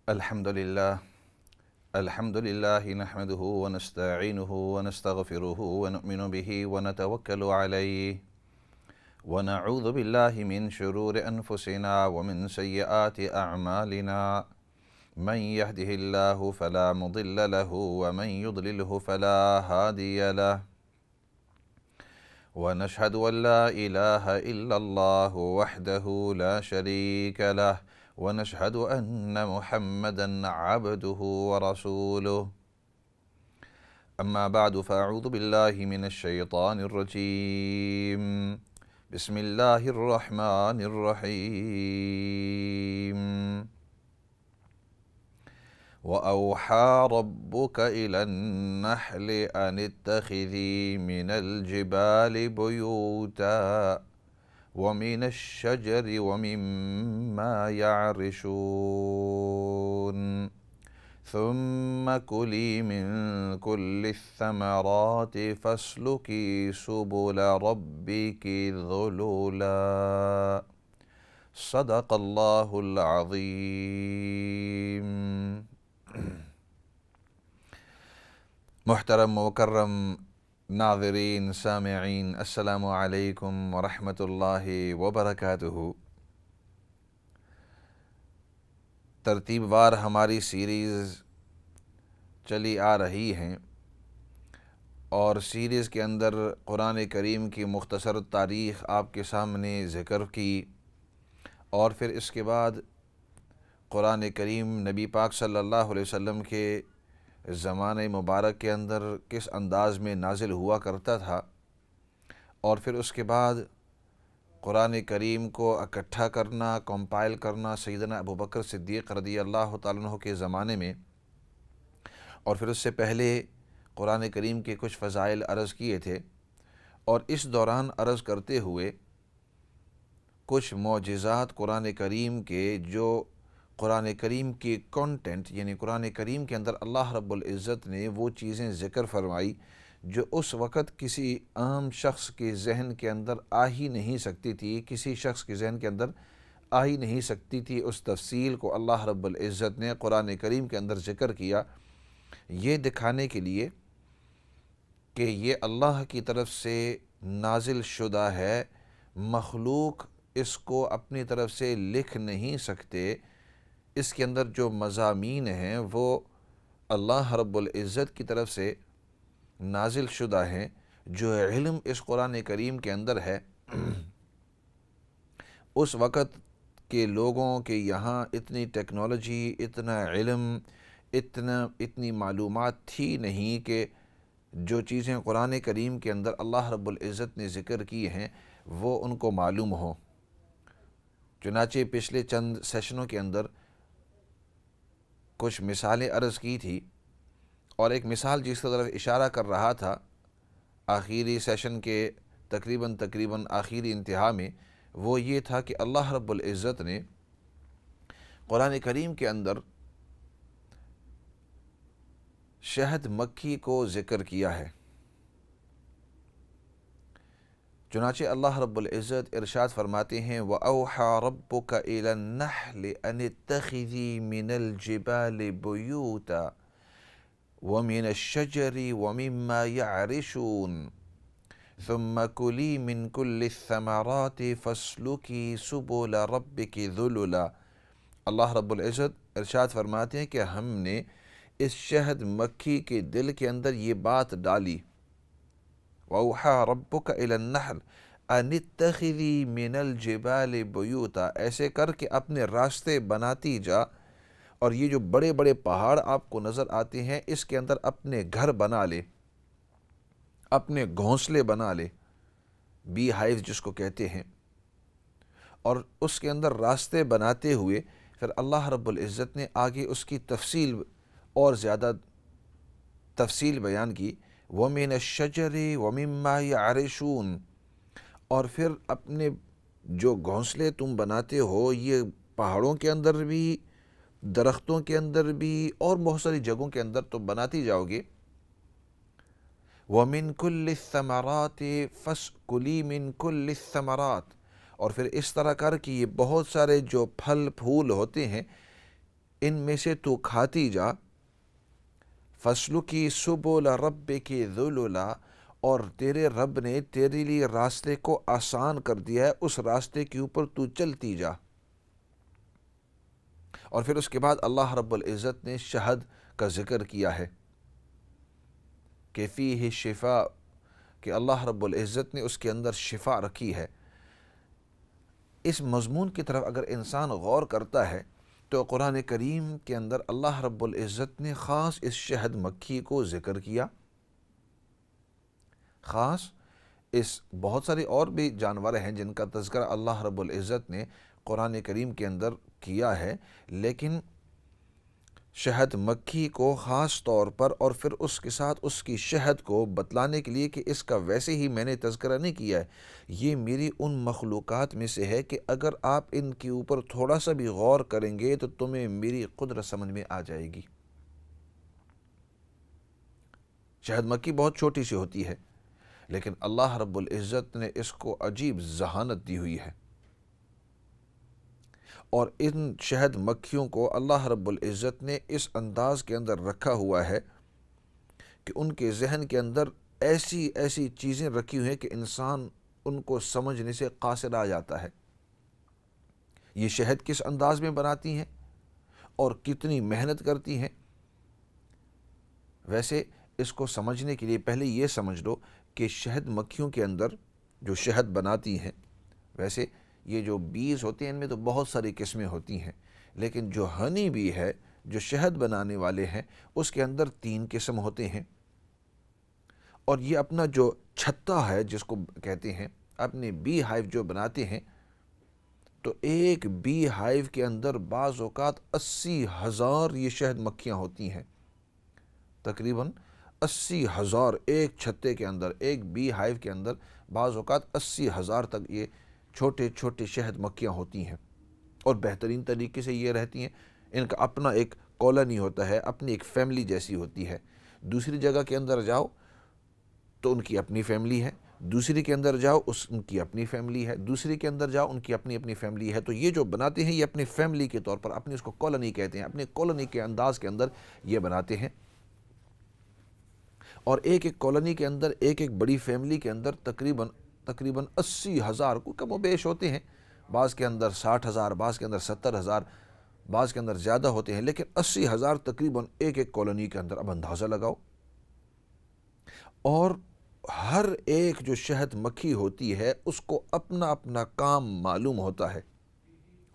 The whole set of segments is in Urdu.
الحمد لله نحمده ونستعينه ونستغفره ونؤمن به ونتوكل عليه ونعوذ بالله من شرور أنفسنا ومن سيئات أعمالنا من يهده الله فلا مضل له ومن يضلله فلا هادي له ونشهد أن لا إله إلا الله وحده لا شريك له ونشهد أن محمدًا عبده ورسوله أما بعد فأعوذ بالله من الشيطان الرجيم بسم الله الرحمن الرحيم وأوحى ربك إلى النحل أن اتخذي من الجبال بيوتا ومن الشجر ومما يعرشون ثم كلي من كل الثمرات فاسلكي سبل ربك ذللا صدق الله العظيم۔ محترم مکرم ناظرین سامعین، السلام علیکم ورحمۃ اللہ وبرکاتہ۔ ترتیب وار ہماری سیریز چلی آ رہی ہیں اور سیریز کے اندر قرآن کریم کی مختصر تاریخ آپ کے سامنے ذکر کی، اور پھر اس کے بعد قرآن کریم نبی پاک صلی اللہ علیہ وسلم کے زمانہ مبارک کے اندر کس انداز میں نازل ہوا کرتا تھا، اور پھر اس کے بعد قرآن کریم کو اکٹھا کرنا، کمپائل کرنا سیدنا ابو بکر صدیق رضی اللہ تعالیٰ عنہ کے زمانے میں، اور پھر اس سے پہلے قرآن کریم کے کچھ فضائل عرض کیے تھے، اور اس دوران عرض کرتے ہوئے کچھ معجزات قرآن کریم کے، جو قرآن کریم کی کانٹینٹ یعنی قرآن کریم کے اندر اللہ رب العزت نے وہ چیزیں ذکر فرمائی جو اس وقت کسی عام شخص کے ذہن کے اندر آ ہی نہیں سکتی تھی، کسی شخص کے ذہن کے اندر آ ہی نہیں سکتی تھی۔ اس تفصیل کو اللہ رب العزت نے قرآن کریم کے اندر ذکر کیا، یہ دکھانے کے لیے کہ یہ اللہ کی طرف سے نازل شدہ ہے، مخلوق اس کو اپنی طرف سے لکھ نہیں سکتے، اس کے اندر جو مضامین ہیں وہ اللہ رب العزت کی طرف سے نازل شدہ ہیں۔ جو علم اس قرآن کریم کے اندر ہے، اس وقت کے لوگوں کے یہاں اتنی ٹیکنالوجی، اتنا علم، اتنی معلومات تھی نہیں کہ جو چیزیں قرآن کریم کے اندر اللہ رب العزت نے ذکر کی ہیں وہ ان کو معلوم ہوں۔ چنانچہ پچھلے چند سیشنوں کے اندر کچھ مثالیں عرض کی تھی، اور ایک مثال جس کی طرف اشارہ کر رہا تھا آخری سیشن کے تقریباً آخری انتہا میں، وہ یہ تھا کہ اللہ رب العزت نے قرآن کریم کے اندر شہد مکھی کو ذکر کیا ہے۔ چنانچہ اللہ رب العزت ارشاد فرماتے ہیں وَأَوْحَى رَبُّكَ إِلَى النَّحْلِ أَنِ اتَّخِذِي مِنَ الْجِبَالِ بُيُوتًا وَمِنَ الشَّجَرِ وَمِمَّا يَعْرِشُونَ ثُمَّ كُلِي مِن كُلِّ الثَّمَرَاتِ فَاسْلُكِي سُبُلَ رَبِّكِ ذُلُلًا۔ اللہ رب العزت ارشاد فرماتے ہیں کہ ہم نے اس شہد مکھی کے دل کے اندر یہ بات ڈالی، وَأَوْحَى رَبُّكَ إِلَى النَّحْلِ أَنِ اتَّخِذِي مِنَ الْجِبَالِ بُيُوتًا، ایسے کر کے اپنے راستے بناتی جا، اور یہ جو بڑے بڑے پہاڑ آپ کو نظر آتے ہیں اس کے اندر اپنے گھر بنا لے، اپنے گھونسلے بنا لے، بی ہائیو جس کو کہتے ہیں، اور اس کے اندر راستے بناتے ہوئے پھر اللہ رب العزت نے آگے اس کی تفصیل اور زیادہ تفصیل بیان کی، وَمِنَ الشَّجَرِ وَمِمَّا يَعْرِشُونَ، اور پھر اپنے جو گھونسلے تم بناتے ہو یہ پہاڑوں کے اندر بھی، درختوں کے اندر بھی، اور بہت ساری جگہوں کے اندر تم بناتی جاؤ گے۔ وَمِن كُلِّ الثَّمَرَاتِ فَاسْكُلِي مِن كُلِّ الثَّمَرَاتِ، اور پھر اس طرح کر کہ یہ بہت سارے جو پھل پھول ہوتے ہیں ان میں سے تو کھاتی جا، فَاسْلُكِي سُبُلَ رَبِّكِ ذُلُلًا، اور تیرے رب نے تیرے لیے راستے کو آسان کر دیا ہے، اس راستے کے اوپر تو چلتی جا۔ اور پھر اس کے بعد اللہ رب العزت نے شہد کا ذکر کیا ہے کہ فیہ شفاء، کہ اللہ رب العزت نے اس کے اندر شفا رکھی ہے۔ اس مضمون کی طرف اگر انسان غور کرتا ہے تو قرآن کریم کے اندر اللہ رب العزت نے خاص اس شہد مکھی کو ذکر کیا، خاص اس بہت سارے اور بھی جانور ہیں جن کا تذکرہ اللہ رب العزت نے قرآن کریم کے اندر کیا ہے، لیکن شہد مکھی کو خاص طور پر، اور پھر اس کے ساتھ اس کی شہد کو بتلانے کے لیے کہ اس کا ویسے ہی میں نے تذکرہ نہیں کیا ہے، یہ میری ان مخلوقات میں سے ہے کہ اگر آپ ان کے اوپر تھوڑا سا بھی غور کریں گے تو تمہیں میری قدرت سمجھ میں آ جائے گی۔ شہد مکھی بہت چھوٹی سی ہوتی ہے، لیکن اللہ رب العزت نے اس کو عجیب ذہانت دی ہوئی ہے، اور ان شہد مکھیوں کو اللہ رب العزت نے اس انداز کے اندر رکھا ہوا ہے کہ ان کے ذہن کے اندر ایسی ایسی چیزیں رکھی ہوئی ہیں کہ انسان ان کو سمجھنے سے قاصر آ جاتا ہے۔ یہ شہد کس انداز میں بناتی ہیں اور کتنی محنت کرتی ہیں، ویسے اس کو سمجھنے کے لیے پہلے یہ سمجھ لو کہ شہد مکھیوں کے اندر جو شہد بناتی ہیں، ویسے یہ جو بیز ہوتے ہیں ان میں تو بہت ساری قسمیں ہوتی ہیں، لیکن جو ہنی بی ہے، جو شہد بنانے والے ہیں، اس کے اندر 3 قسم ہوتے ہیں، اور یہ اپنا جو چھتا ہے جس کو کہتے ہیں، اپنے بی ہائیو جو بناتے ہیں، تو ایک بی ہائیو کے اندر بعض اوقات 80,000 یہ شہد مکھیاں ہوتی ہیں، تقریباً 80,000 ایک چھتے کے اندر، ایک بی ہائیو کے اندر بعض اوقات 80,000 تک یہ چھوٹے چھوٹے شہد مکھیاں ہوتی ہیں، اور بہترین طریقے سے یہ رہتی ہیں۔ ان کا اپنا ایک کالونی ہوتا ہے، اپنی ایک فیملی جیسی ہوتی ہے۔ دوسری جگہ کے اندر جاؤ تو ان کی اپنی فیملی ہے، دوسری کے اندر جاؤ ان کی اپنی فیملی ہے، دوسری کے اندر جاؤ ان کی اپنی اپنی فیملی ہے۔ تو یہ جو بناتے ہیں یہ اپنی فیملی کے طور پر، اپنی اس کو کالونی کہتے ہیں، اپنی کالونی کے انداز کے اندر یہ بناتے ہیں، اور ایک ایک کالونی کے اندر، ایک ایک بڑی فیملی کے اندر تقریباً 80,000 کو کم و بیش ہوتے ہیں، بعض کے اندر 60,000، بعض کے اندر 70,000، بعض کے اندر زیادہ ہوتے ہیں، لیکن 80,000 تقریباً ایک ایک کالونی کے اندر۔ اب اندازہ لگاؤ، اور ہر ایک جو شہد مکھی ہوتی ہے اس کو اپنا اپنا کام معلوم ہوتا ہے۔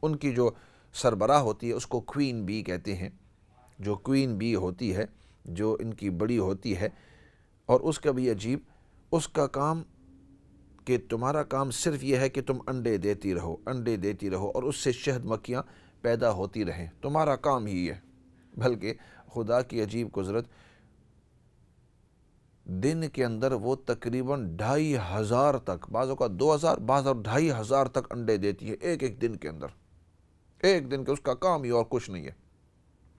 ان کی جو سربراہ ہوتی ہے اس کو کوئین بی کہتے ہیں، جو کوئین بی ہوتی ہے، جو ان کی بڑی ہوتی ہے، اور اس کا بھی عجیب، اس کا کام کہ تمہارا کام صرف یہ ہے کہ تم انڈے دیتی رہو، انڈے دیتی رہو، اور اس سے شہد مکھیاں پیدا ہوتی رہیں، تمہارا کام ہی ہے۔ بلکہ خدا کی عجیب قدرت، دن کے اندر وہ تقریباً 2,500 تک، بعض اوقات 2,000، بعض اور 2,500 تک انڈے دیتی ہے ایک ایک دن کے اندر، ایک دن کے، اس کا کام ہی اور کچھ نہیں ہے،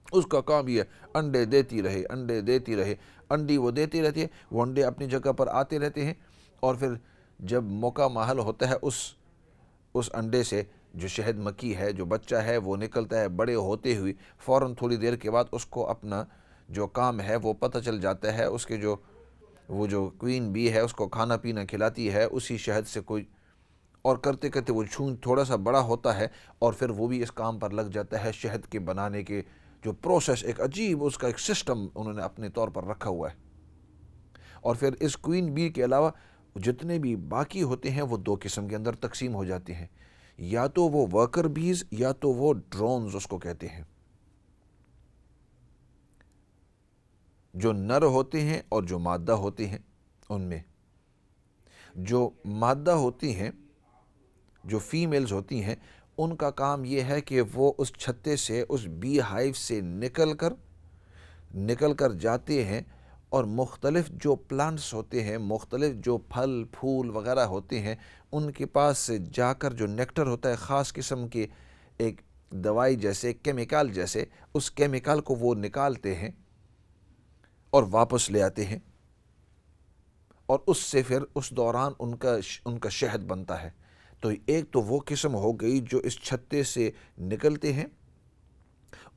اس کا کام یہ ہے انڈے دیتی رہے، انڈے دیتی رہے، انڈی وہ دیتی رہتی ہے، وہ انڈے اپنی جگہ پر آتے رہتے ہیں، اور پھر جب موقع محل ہوتا ہے اس انڈے سے جو شہد مکھی ہے، جو بچہ ہے، وہ نکلتا ہے، بڑے ہوتے ہوئے فوراً تھوڑی دیر کے بعد اس کو اپنا جو کام ہے وہ پتہ چل جاتا ہے، اس کے وہ جو کوئین بی ہے اس کو کھانا پینا کھلاتی ہے اسی شہد سے کوئی، اور کرتے کرتے وہ تھوڑا سا بڑا ہوتا ہے، اور پھر وہ بھی اس کام پر لگ جاتا ہے، شہد کے بنانے کے جو پروسیس، ایک عجیب اس کا ایک سسٹم انہوں نے اپنے طور پر رکھا ہوا ہے۔ اور پھر اس کوئین بی کے علاوہ جتنے بھی باقی ہوتے ہیں وہ 2 قسم کے اندر تقسیم ہو جاتے ہیں، یا تو وہ ورکر بیز، یا تو وہ ڈرونز اس کو کہتے ہیں، جو نر ہوتے ہیں اور جو مادہ ہوتے ہیں۔ ان میں جو مادہ ہوتی ہیں، جو فیمیلز ہوتی ہیں، ان کا کام یہ ہے کہ وہ اس چھتے سے، اس بی ہائیو سے نکل کر جاتے ہیں، اور مختلف جو پلانٹس ہوتے ہیں، مختلف جو پھل پھول وغیرہ ہوتے ہیں، ان کے پاس سے جا کر جو نیکٹر ہوتا ہے، خاص قسم کے ایک دوائی جیسے، کیمیکل جیسے، اس کیمیکل کو وہ نکالتے ہیں اور واپس لے آتے ہیں، اور اس سے پھر اس دوران ان کا شہد بنتا ہے۔ تو ایک تو وہ قسم ہو گئی جو اس چھتے سے نکلتے ہیں،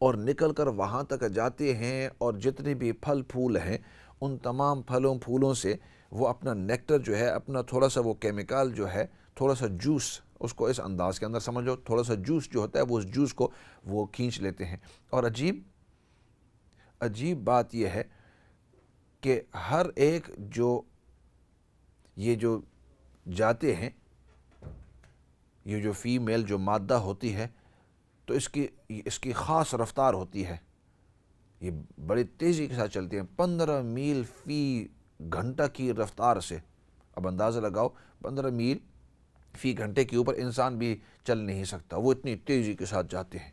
اور نکل کر وہاں تک جاتے ہیں، اور جتنے بھی پھل پھول ہیں ان تمام پھلوں پھولوں سے وہ اپنا نیکٹر جو ہے، اپنا تھوڑا سا وہ کیمیکل جو ہے، تھوڑا سا جوس، اس کو اس انداز کے اندر سمجھو، تھوڑا سا جوس جو ہوتا ہے وہ اس جوس کو وہ کھینچ لیتے ہیں۔ اور عجیب بات یہ ہے کہ ہر ایک یہ جو جاتے ہیں، یہ جو فیمیل جو مادہ ہوتی ہے، تو اس کی خاص رفتار ہوتی ہے، یہ بڑی تیزی کے ساتھ چلتی ہیں، 15 میل فی گھنٹہ کی رفتار سے۔ اب اندازہ لگاؤ، 15 میل فی گھنٹے کے اوپر انسان بھی چل نہیں سکتا، وہ اتنی تیزی کے ساتھ جاتے ہیں۔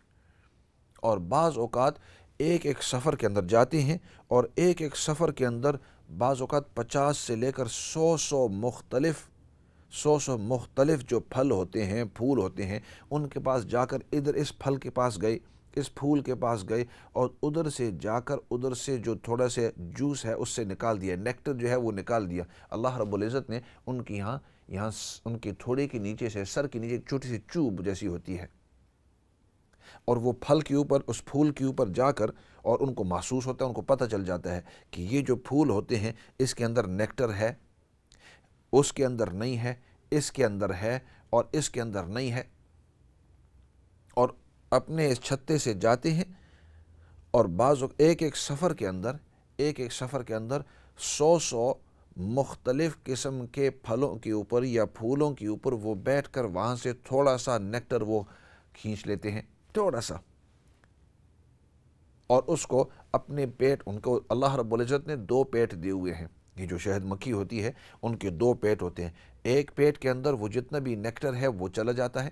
اور بعض اوقات ایک سفر کے اندر جاتے ہیں، اور ایک سفر کے اندر بعض اوقات 50 سے لے کر 100 مختلف جو پھل ہوتے ہیں، پھول ہوتے ہیں، ان کے پاس جا کر ادھر اس پھل کے پاس گئے، اس پھول کے پاس گئے، اور ادھر سے جا کر ادھر سے جو تھوڑا سے جوس ہے اس سے نکال دیا، نیکٹر جو ہے وہ نکال دیا۔ اللہ رب العزت نے ان کی یہاں ان کے تھوڑے کے نیچے سے، سر کے نیچے ایک چھوٹی سی چوب جیسی ہوتی ہے، اور وہ پھل کے اوپر، اس پھول کے اوپر جا کر، اور ان کو محسوس ہوتا ہے، ان کو پتہ چل جاتا ہے کہ یہ جو پھول ہوتے ہیں اس کے اندر نیکٹر ہے، اس کے اندر نہیں ہے، اس کے اندر ہے، اور اس کے اندر نہیں ہے۔ اور اپنے اس چھتے سے جاتے ہیں، اور بعض ایک سفر کے اندر 100 مختلف قسم کے پھلوں کے اوپر یا پھولوں کے اوپر وہ بیٹھ کر وہاں سے تھوڑا سا نیکٹر وہ کھینچ لیتے ہیں، تھوڑا سا، اور اس کو اپنے پیٹ، ان کو اللہ رب العزت نے 2 پیٹ دیے ہوئے ہیں، یہ جو شہد مکھی ہوتی ہے ان کے 2 پیٹ ہوتے ہیں، ایک پیٹ کے اندر وہ جتنا بھی نیکٹر ہے وہ چلا جاتا ہے،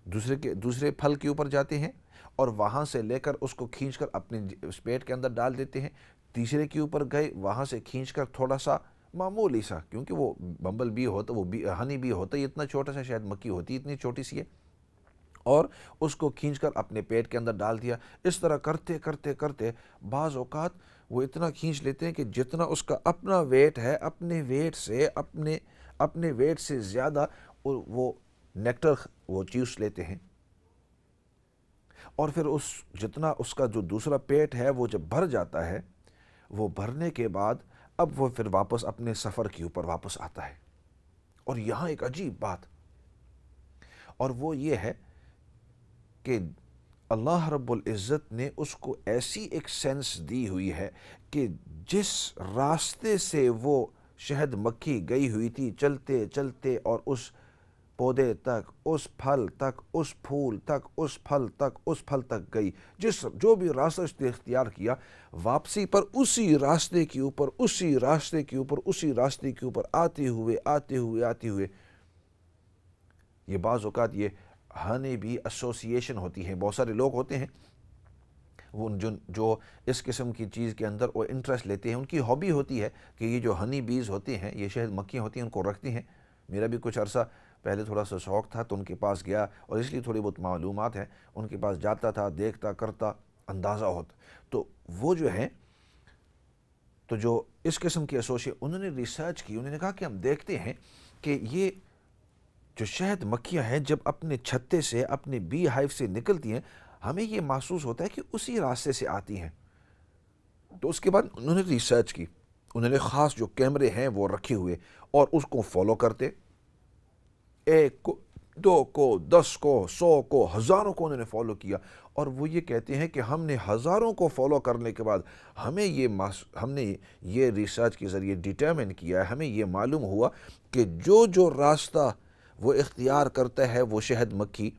دوسرے پھل کے اوپر جاتے ہیں، اور وہاں سے لے کر اس کو کھینچ کر اپنے اس پیٹ کے اندر ڈال دیتے ہیں، تیسرے کے اوپر گئے، وہاں سے کھینچ کر تھوڑا سا معمولی سا، کیونکہ وہ بمبل بی ہوتا، وہ ہنی بی ہوتا، یہ اتنا چھوٹا سا شہد مکھی ہوتی، اتنی چھوٹی سی ہے، اور اس کو کھینچ کر اپنے پیٹ کے اندر ڈال دیا۔ اس طرح کرتے کرتے کرتے بعض اوقات وہ اتنا کھینچ لیتے ہیں کہ جتنا اس کا اپنا ویٹ ہے، اپنے ویٹ سے زیادہ وہ نیکٹر وہ چوس لیتے ہیں، اور پھر جتنا اس کا جو دوسرا پیٹ ہے وہ جب بھر جاتا ہے، وہ بھرنے کے بعد اب وہ پھر واپس اپنے سفر کے اوپر واپس آتا ہے۔ اور یہاں ایک عجیب بات، اور وہ یہ ہے کہ اللہ رب العزت نے اس کو ایسی ایک سینس دی ہوئی ہے کہ جس راستے سے وہ شہد مکھی گئی ہوئی تھی، چلتے چلتے، اور اس پودے تک، اس پھل تک، اس پھول تک، اس پھل تک گئی، جو بھی راستہ اس نے اختیار کیا، واپسی پر اسی راستے کے اوپر آتے ہوئے یہ بعض اوقات یہ ہنی بی ایسوسیشن ہوتی ہے، بہت سارے لوگ ہوتے ہیں وہ جو اس قسم کی چیز کے اندر وہ انٹرسٹ لیتے ہیں، ان کی ہابی ہوتی ہے کہ یہ جو ہنی بیز ہوتے ہیں، یہ شہد مکھیاں ہوتی ہیں، ان کو رکھتی ہیں۔ میرا بھی کچھ عرصہ پہلے تھوڑا سا شوق تھا تو ان کے پاس گیا، اور اس لیے تھوڑی بہت معلومات ہیں، ان کے پاس جاتا تھا، دیکھتا کرتا، اندازہ ہوتا، تو وہ جو ہیں، تو جو اس قسم کی ایسوسیشن، انہوں نے ریسرچ کی، انہوں نے کہا کہ ہم دیکھتے ہیں کہ یہ جو شہد مکھیاں ہیں جب اپنے چھتے سے، اپنے بی ہائیو سے نکلتی ہیں، ہمیں یہ محسوس ہوتا ہے کہ اسی راستے سے آتی ہیں۔ تو اس کے بعد انہوں نے ریسرچ کی، انہوں نے خاص جو کیمرے ہیں وہ رکھے ہوئے، اور اس کو فالو کرتے، 1 کو، 2 کو، 10 کو، 100 کو، ہزاروں کو انہوں نے فالو کیا، اور وہ یہ کہتے ہیں کہ ہم نے ہزاروں کو فالو کرنے کے بعد ہم نے یہ ریسرچ کے ذریعے ڈیٹرمن کیا ہے، ہمیں یہ معلوم ہوا کہ جو راستہ وہ اختیار کرتا ہے، وہ شہد مکھی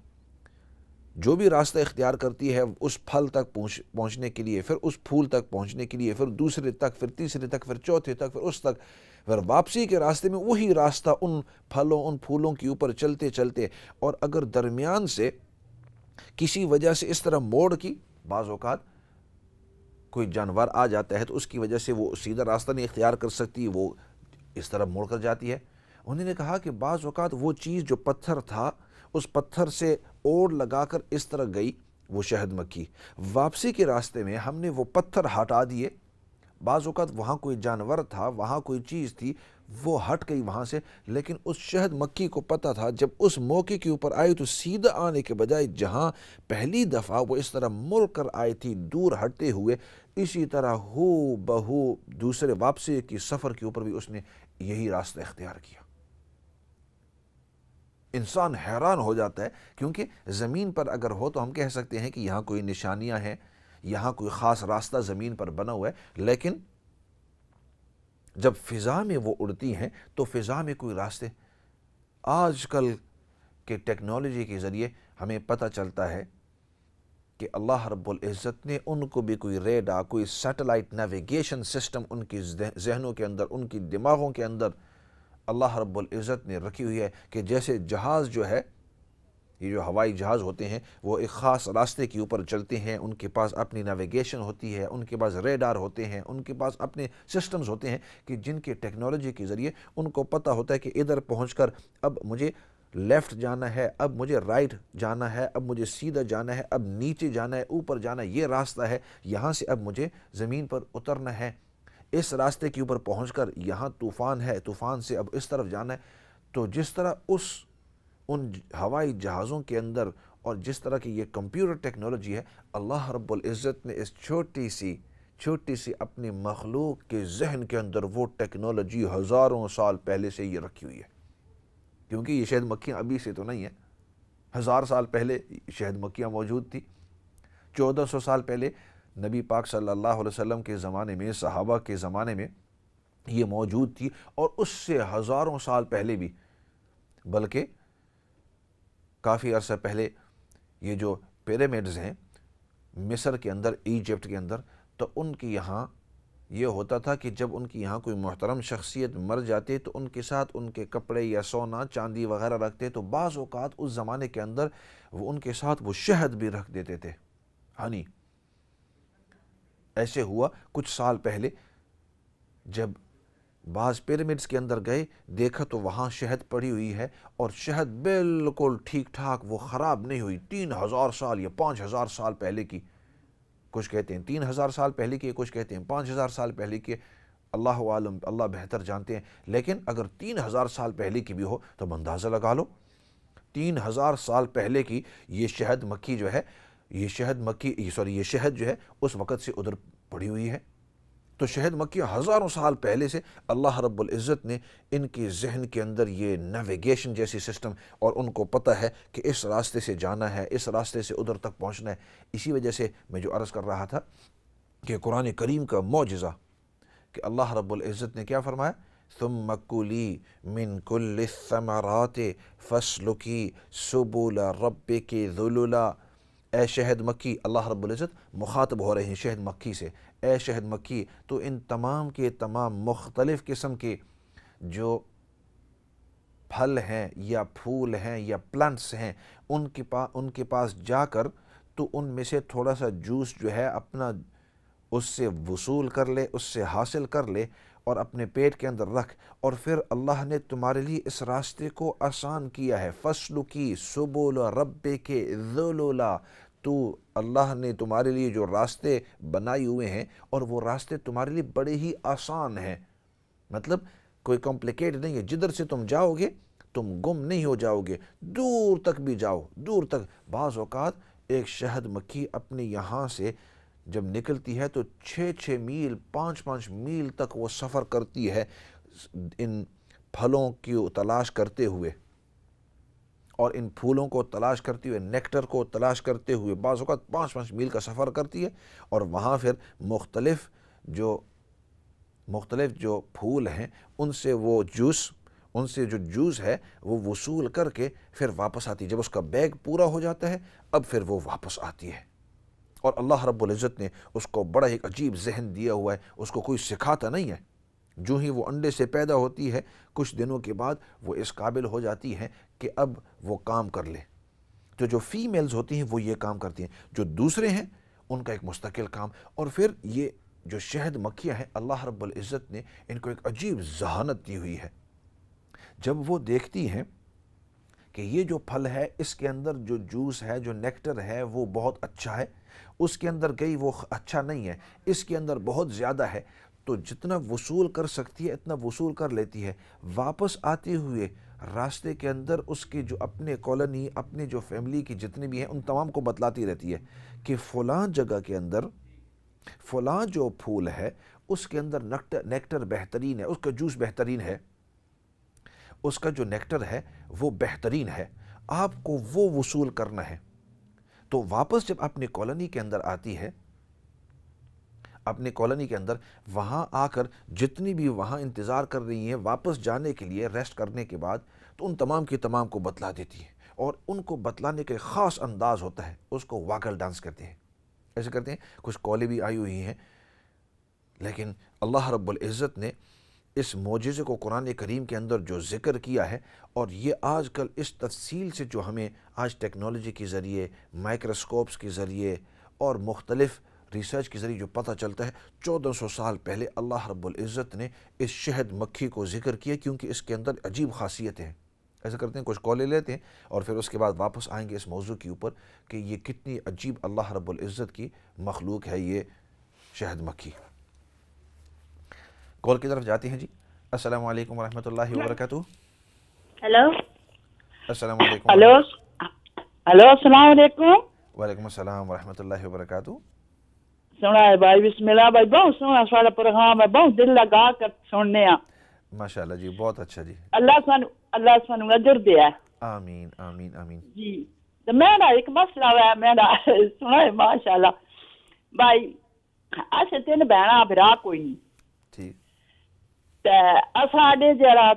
جو بھی راستہ اختیار کرتی ہے اس پھل تک پہنچنے کے لیے، پھر اس پھول تک پہنچنے کے لیے، پھر دوسرے تک، پھر تیسرے تک، پھر چوتھے تک، پھر اس تک، پھر واپسی کے راستے میں وہی راستہ ان پھلوں، ان پھولوں کے اوپر چلتے چلتے، اور اگر درمیان سے کسی وجہ سے اس طرح موڑ کی، بعض اوقات کوئی جانور آ جاتا ہے تو اس کی وجہ سے وہ سیدھا راستہ نہیں اختیار کر سکتی، وہ اس طرح موڑ کر جاتی ہے۔ انہوں نے کہا کہ بعض اوقات وہ چیز جو پتھر تھا، اس پتھر سے اوڑ لگا کر اس طرح گئی وہ شہد مکھی، واپسی کے راستے میں ہم نے وہ پتھر ہٹا دیے، بعض اوقات وہاں کوئی جانور تھا، وہاں کوئی چیز تھی، وہ ہٹ گئی وہاں سے، لیکن اس شہد مکھی کو پتہ تھا جب اس موقع کے اوپر آئی تو سیدھا آنے کے بجائے جہاں پہلی دفعہ وہ اس طرح مڑ کر آئی تھی دور ہٹتے ہوئے، اسی طرح ہو بہو دوسرے واپسی کی سفر کے اوپر بھی اس نے یہی راستہ اختیار کیا۔ انسان حیران ہو جاتا ہے، کیونکہ زمین پر اگر ہو تو ہم کہہ سکتے ہیں کہ یہاں کوئی نشانیاں ہیں، یہاں کوئی خاص راستہ زمین پر بنا ہوا ہے، لیکن جب فضا میں وہ اڑتی ہیں تو فضا میں کوئی راستے، آج کل کے ٹیکنالوجی کے ذریعے ہمیں پتہ چلتا ہے کہ اللہ رب العزت نے ان کو بھی کوئی ریڈار، کوئی سیٹلائٹ نیویگیشن سسٹم ان کی ذہنوں کے اندر، ان کی دماغوں کے اندر اللہ رب العزت نے رکھی ہوئی ہے کہ جیسے جہاز جو ہے، یہ جو ہوائی جہاز ہوتے ہیں وہ ایک خاص راستے کے اوپر چلتے ہیں، ان کے پاس اپنی نیویگیشن ہوتی ہے، ان کے پاس ریڈار ہوتے ہیں، ان کے پاس اپنے سسٹمز ہوتے ہیں کہ جن کے ٹیکنالوجی کے ذریعے ان کو پتہ ہوتا ہے کہ ادھر پہنچ کر اب مجھے لیفٹ جانا ہے، اب مجھے رائٹ جانا ہے، اب مجھے سیدھا جانا ہے، اب نیچے جانا ہے، اوپر جانا ہے، یہ راستہ ہے، یہاں سے اب مجھے زمین پر اترنا ہے، اس راستے کے اوپر پہنچ کر یہاں طوفان ہے، طوفان سے اب اس طرف جانا ہے۔ تو جس طرح ان ہوائی جہازوں کے اندر اور جس طرح کی یہ کمپیوٹر ٹیکنالوجی ہے، اللہ رب العزت نے اس چھوٹی سی اپنی مخلوق کے ذہن کے اندر وہ ٹیکنالوجی ہزاروں سال پہلے سے یہ رکھی ہوئی ہے، کیونکہ یہ شہد مکھیاں ابھی سے تو نہیں ہیں، 1000 سال پہلے شہد مکھیاں موجود تھی، 1400 سال پہلے نبی پاک صلی اللہ علیہ وسلم کے زمانے میں، صحابہ کے زمانے میں یہ موجود تھی، اور اس سے ہزاروں سال پہلے بھی، بلکہ کافی عرصہ پہلے یہ جو پیرامڈز ہیں مصر کے اندر، ایجپٹ کے اندر، تو ان کی یہاں یہ ہوتا تھا کہ جب ان کی یہاں کوئی محترم شخصیت مر جاتے تو ان کے ساتھ ان کے کپڑے یا سونا چاندی وغیرہ رکھتے، تو بعض اوقات اس زمانے کے اندر وہ ان کے ساتھ وہ شہد بھی رکھ دیتے تھے، ہنی۔ ایسے ہوا کچھ سال پہلے جب بعض پیرامڈز کے اندر گئے، دیکھا تو وہاں شہد پڑی ہوئی ہے، اور شہد بالکل ٹھیک ٹھاک، وہ خراب نہیں ہوئی، 3000 سال یا 5000 سال پہلے کی، کچھ کہتے ہیں 3000 سال پہلے کی، کچھ کہتے ہیں 5000 سال پہلے کی، اللہ عالم، اللہ بہتر جانتے ہیں، لیکن اگر 3000 سال پہلے کی بھی ہو تو اندازہ لگا لو 3000 سال پہلے کی یہ شہد مکھی جو ہے، یہ شہد جو ہے اس وقت سے ادھر پڑی ہوئی ہے۔ تو شہد مکھی ہزاروں سال پہلے سے اللہ رب العزت نے ان کے ذہن کے اندر یہ نیویگیشن جیسی سسٹم، اور ان کو پتہ ہے کہ اس راستے سے جانا ہے، اس راستے سے ادھر تک پہنچنا ہے۔ اسی وجہ سے میں جو عرض کر رہا تھا کہ قرآن کریم کا معجزہ کہ اللہ رب العزت نے کیا فرمایا، ثم کلی من کل الثمرات فاسلکی سبل ربک ذللا، اے شہد مکھی، اللہ رب العزت مخاطب ہو رہے ہیں شہد مکھی سے، اے شہد مکھی تو ان تمام کے تمام مختلف قسم کے جو پھل ہیں یا پھول ہیں یا پلانٹس ہیں، ان کے پاس جا کر تو ان میں سے تھوڑا سا جوس جو ہے اپنا اس سے وصول کر لے، اس سے حاصل کر لے اور اپنے پیٹ کے اندر رکھ، اور پھر اللہ نے تمہارے لیے اس راستے کو آسان کیا ہے، فَاسْلُكِي سُبُلَ رَبِّكِ ذُلُلًا، تو اللہ نے تمہارے لیے جو راستے بنائے ہوئے ہیں اور وہ راستے تمہارے لیے بڑے ہی آسان ہیں، مطلب کوئی کمپلیکیٹ نہیں ہے، جدھر سے تم جاؤ گے تم گم نہیں ہو جاؤ گے، دور تک بھی جاؤ، دور تک۔ بعض اوقات ایک شہد مکھی اپنے یہاں سے جب نکلتی ہے تو 6 میل 5 میل تک وہ سفر کرتی ہے ان پھلوں کی تلاش کرتے ہوئے، اور ان پھولوں کو تلاش کرتے ہوئے، نیکٹر کو تلاش کرتے ہوئے بعض اوقات 5 میل کا سفر کرتی ہے، اور وہاں پھر مختلف جو پھول ہیں ان سے جو جوس ہے وہ وصول کر کے پھر واپس آتی ہے، جب اس کا بیگ پورا ہو جاتا ہے اب پھر وہ واپس آتی ہے، اور اللہ رب العزت نے اس کو بڑا ایک عجیب ذہن دیا ہوا ہے، اس کو کوئی سکھاتا نہیں ہے، جو ہی وہ انڈے سے پیدا ہوتی ہے کچھ دنوں کے بعد وہ اس قابل ہو جاتی ہے کہ اب وہ کام کر لے، تو جو فیمیلز ہوتی ہیں وہ یہ کام کرتی ہیں، جو دوسرے ہیں ان کا ایک مستقل کام، اور پھر یہ جو شہد مکھیاں ہیں اللہ رب العزت نے ان کو ایک عجیب ذہانت دی ہوئی ہے، جب وہ دیکھتی ہیں کہ یہ جو پھل ہے اس کے اندر جو جوس ہے، جو نیکٹر ہے وہ بہت اچھا ہے، اس کے اندر گئی وہ اچھا نہیں ہے، اس کے اندر بہت زیادہ ہے، تو جتنا وصول کر سکتی ہے اتنا وصول کر لیتی ہے. واپس آتے ہوئے راستے کے اندر اس کے جو اپنے کالونی، اپنے جو فیملی کی جتنے بھی ہیں ان تمام کو بتلاتی رہتی ہے کہ فلاں جگہ کے اندر فلاں جو پھول ہے اس کے اندر نیکٹر بہترین ہے، اس کا جوس بہترین ہے، اس کا جو نیکٹر ہے وہ بہترین ہے، آپ کو وہ وصول کرنا ہے. تو واپس جب اپنے کالونی کے اندر آتی ہے، اپنے کالونی کے اندر وہاں آ کر جتنی بھی وہاں انتظار کر رہی ہیں واپس جانے کے لیے ریسٹ کرنے کے بعد، تو ان تمام کی تمام کو بتلا دیتی ہے. اور ان کو بتلانے کا خاص انداز ہوتا ہے، اس کو واگل ڈانس کہتے ہیں. ایسے کرتے ہیں. کچھ کالیں بھی آئی ہوئی ہیں، لیکن اللہ رب العزت نے اس معجزے کو قرآن کریم کے اندر جو ذکر کیا ہے، اور یہ آج کل اس تفصیل سے جو ہمیں آج ٹیکنالوجی کے ذریعے، مائکروسکوپس کے ذریعے اور مختلف ریسرچ کے ذریعے جو پتہ چلتا ہے، 1400 سال پہلے اللہ رب العزت نے اس شہد مکھی کو ذکر کیا کیونکہ اس کے اندر عجیب خاصیتیں ہیں. ایسا کرتے ہیں، کچھ کالیں لیتے ہیں اور پھر اس کے بعد واپس آئیں گے اس موضوع کے اوپر کہ یہ کتنی عجیب اللہ رب العزت کی مخلوق ہے یہ شہد مکھی. کال کی طرف جاتے ہیں جی. السلام علیکم ورحمۃ اللہ وبرکاتہ. ہیلو. السلام علیکم ہلو. ہلو، السلام علیکم. وعلیکم السلام ورحمۃ اللہ وبرکاتہ. سنا ہے بھائی، بسم اللہ بھائی، بہت سونا سارا پروگرام ہے، بہت دل لگا کر سننے ہیں. ماشاء اللہ جی، بہت اچھا جی. اللہ سانو اجر دے. آمین آمین آمین. جی تو میرا ایک مسئلہ ہے، میرا سنا ہے ماشاء اللہ بھائی. اچھا 3 بہنا برا کوئی نہیں. ٹھیک. ساڈے جڑا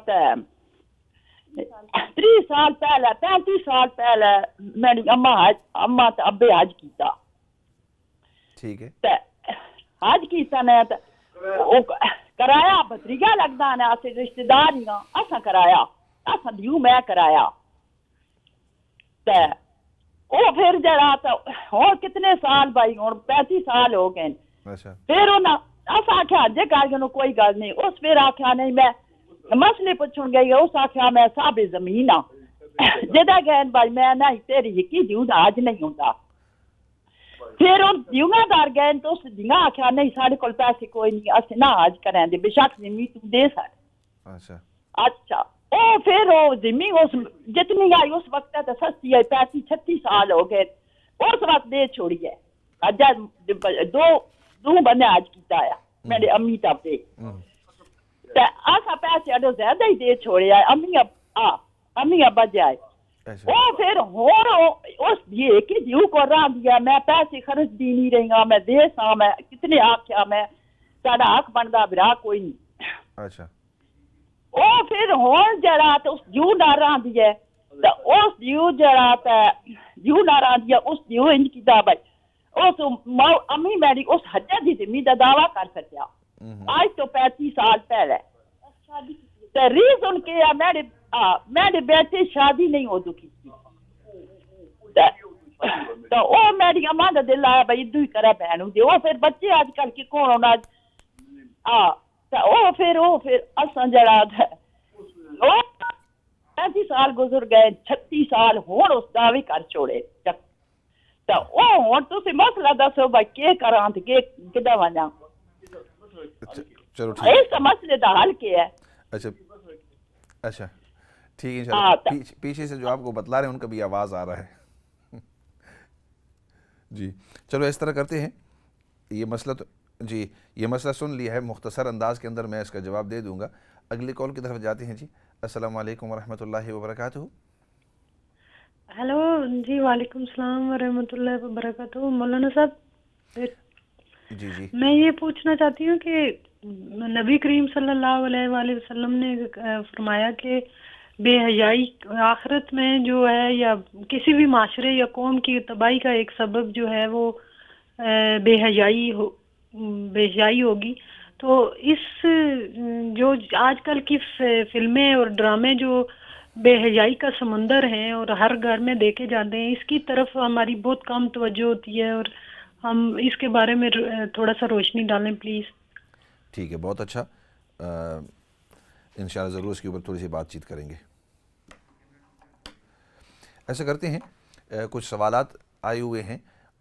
30 سال پہلے 35 سال پہلے میری اما تے ابے حج کیتا. ٹھیک ہے. حج کیتا نے کرایا بھتریجا لگتا نے، اسی رشتہ دار ہی ہاں، اساں کرایا، اساں دیو میں کرایا. او پھر جڑا ہوں کتنے سال بھائی، ہوں 35 سال ہو گئے. پھر انہاں اساں آخیا جے کر کوئی گل نہیں. اس پھر آخیا نہیں، میں مسئلے پوچھن گئی. اس آخیا میں صاحب زمین ہاں جدا گئے بھائی، میں نہیں تیری ہکی دیو دا حج نہیں ہوتا. پھر ہوں دیونا دار گئے تو اس دینا آخیا نہیں سارے کول پیسے کوئی نہیں، اصل نہ حج کریں دے، بے شک زمین تو دے سکتے. اچھا او پھر وہ زمین اس جتنی آئی اس وقت تو سستی آئی، 35-36 سال ہو گئے. اس وقت دے چھوڑی ہے. اجا دو بندے حج کیتا ہے میرے امی تابے. ایسا پیسے اڈو زیادہ ہی دے چھوڑے آئے امی ابا جائے. وہ پھر ہور اس دیے کہ دیو کو راہ دیا، میں پیسے خرچ دی نہیں رہی ہاں، میں دے سا، میں کتنے آخیا میں ساڈا حق بنتا برا کوئی نہیں. اچھا وہ پھر ہون جڑا تو اس دیو نہ راہ دیا، اس دیو جڑا دیو نہ راہ دیا، اس دیو انج کیتا بھائی. اس امی میری اس حجہ دی زمین دا دعویٰ کر سکیا آج تو 35 سال پہلے. ریزن کیا میرے بیٹے شادی نہیں ہو چکی تو وہ میری اما کا دل آیا بھائی ادو ہی کرا بہن دے. وہ پھر بچے اج کل کے کون ہونا وہ پھر اساں جڑا 35 سال گزر گئے، 36 سال ہون اس دعوے کر چھوڑے. تو وہ ہوں تسی مسئلہ دسو بھائی کی کراں تے کدھر ونجاں. چلو ٹھیک. اس مسئلے دا حل کیا ہے؟ اچھا ٹھیک ہے. پیچھے سے جو آپ کو بتلا رہے ہیں ان کا بھی آواز آ رہا ہے. جی چلو اس طرح کرتے ہیں. یہ مسئلہ تو جی یہ مسئلہ سن لیا ہے، مختصر انداز کے اندر میں اس کا جواب دے دوں گا. اگلی کال کی طرف جاتے ہیں جی. السلام علیکم ورحمۃ اللہ وبرکاتہ. ہیلو جی، وعلیکم السلام ورحمۃ اللہ وبرکاتہ. مولانا صاحب جی میں یہ پوچھنا چاہتی ہوں کہ نبی کریم صلی اللہ علیہ وآلہ وسلم نے فرمایا کہ بے حیائی آخرت میں جو ہے یا کسی بھی معاشرے یا قوم کی تباہی کا ایک سبب جو ہے وہ بے حیائی ہوگی. تو اس جو آج کل کی فلمیں اور ڈرامے جو بے حیائی کا سمندر ہیں اور ہر گھر میں دیکھے جاتے ہیں، اس کی طرف ہماری بہت کم توجہ ہوتی ہے، اور ہم اس کے بارے میں تھوڑا سا روشنی ڈالیں پلیز. ٹھیک ہے، بہت اچھا. انشاءاللہ ضرور اس کے اوپر تھوڑی سی بات چیت کریں گے. ایسا کرتے ہیں، کچھ سوالات آئے ہوئے ہیں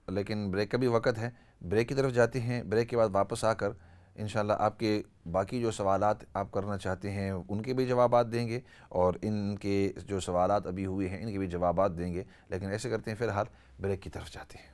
لیکن بریک کا بھی وقت ہے. بریک کی طرف جاتے ہیں. بریک کے بعد واپس آ کر انشاءاللہ آپ کے باقی جو سوالات آپ کرنا چاہتے ہیں ان کے بھی جوابات دیں گے، اور ان کے جو سوالات ابھی ہوئے ہیں ان کے بھی جوابات دیں گے، لیکن ایسے کرتے ہیں فی الحال بریک کی طرف جاتے ہیں۔